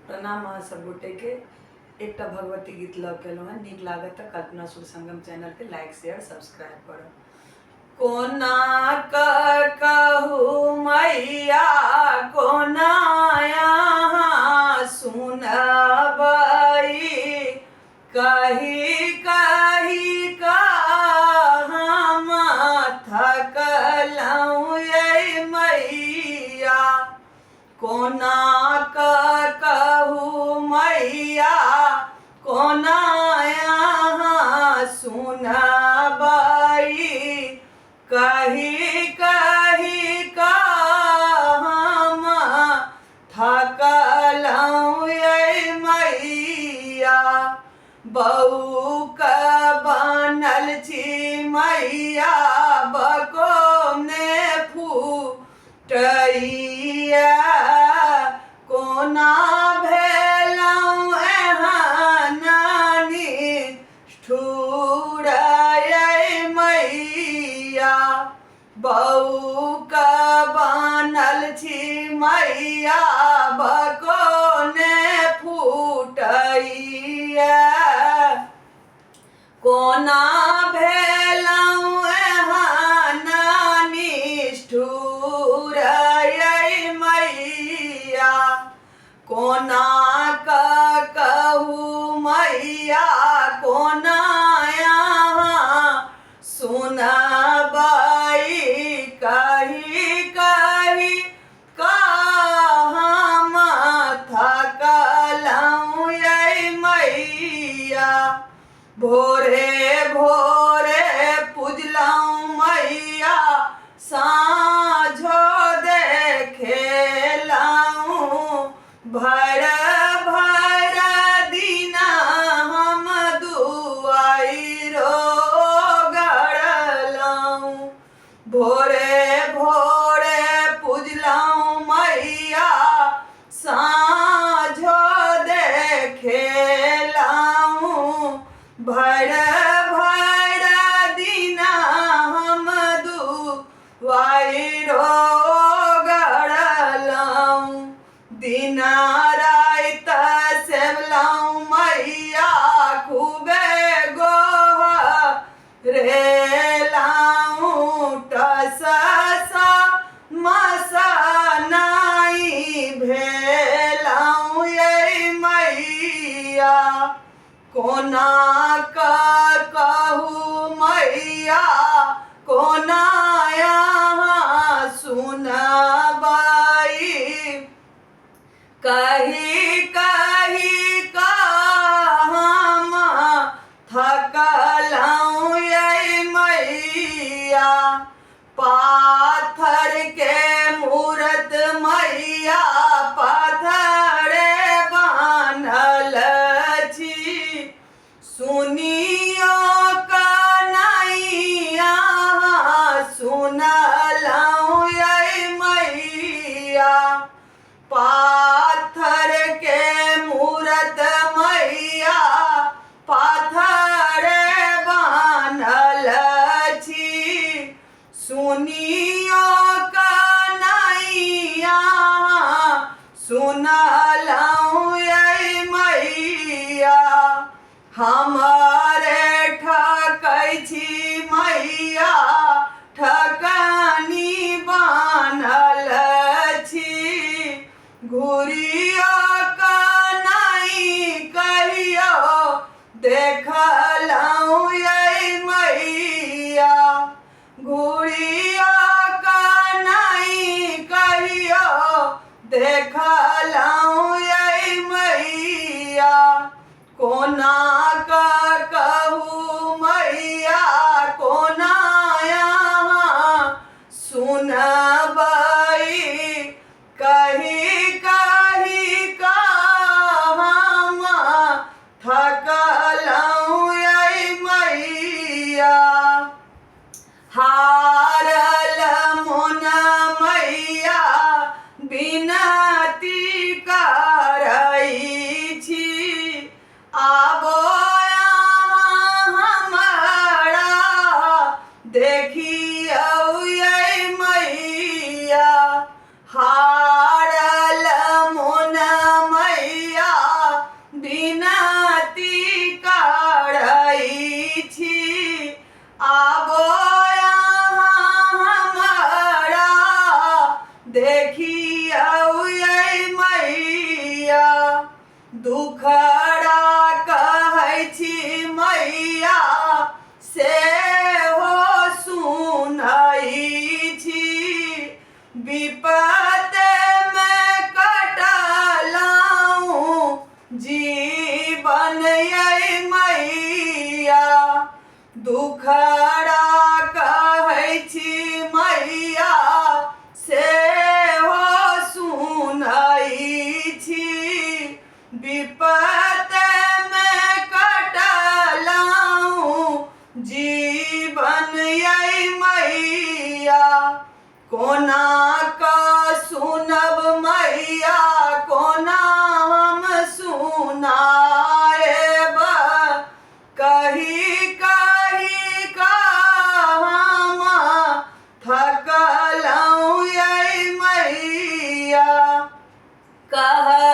प्रणाम अहाँ सब गोटे के। एक भगवती गीत लग केलहुँ हैं, नीक लागत तऽ कल्पना सुर संगम चैनल के लाइक शेयर सब्सक्राइब करब। कोना कहू मैया कोना यहाँ सुनबई, कही कही का हम थकलहुँ ये मैया। कोना कहू मैया कोना यहाँ सुनबई, कही कही का हम थकलहुँ ये मैया। बहू का बनल छी मैया बकोने फूटैया, कोना भेलहुँ एहन निष्ठुर ये मैया। बहू का बनल छी मैया बकोने फूटैया, कोना भेलहुँ एहन निष्ठुर ये मैया। कोना कहू मैया कोना यहाँ सुनबई, कही कही का हम थकलहुँ ये मैया। भोरे भोरे पूजलहुँ मैया साँझो देखेलहुँ, भर भर दिन हम दुआरो गड़लहुँ। भोरे भोरे पूजलहुँ मैया साँझो देखेलहुँ, भर भर दिन हम दुआरो गड़लहुँ। दिन रात सेवलहुँ मैया खूबे गोहरेलहुँ, टससा मसनाई भेलहुँ ये मैया। कोना कहू मैया कोना यहाँ सुनबई, कही कही का हम थकलहुँ ये मैया। पाथर के मूरत मैया पाथरे बान्हल छी, सुनियो कन्हैया सुनलहुँ ये मैया। पाथर के मूरत मैया पाथरे बान्हल छी, सुनियो कन्हैया सुनलहुँ ये मैया। हमारे ठकै छी मैया ठकनी बान्हल छी, घुरियो कन्हई कहियो देखलहुँ ये मैया। घुरियो कन्हई कहियो देखलहुँ ये मैया। कोना कहू मैया कोना यहाँ सुनबई, कही कही का हम थकलहुँ ये मैया। हारल मोन मैया बिनती करई छी, आबो दुखड़ा कहै छी मैया से हो सुनै छी विपत में कटलाऊं जीवन ये मैया दुखड़ा कहै छी मैया से हो सुनै छी विपत में कटलाऊं जीवन ये मैया कोना का सुनब मैया कोना हम सुनाएब कही कही का हम थकलऊं ये मैया कह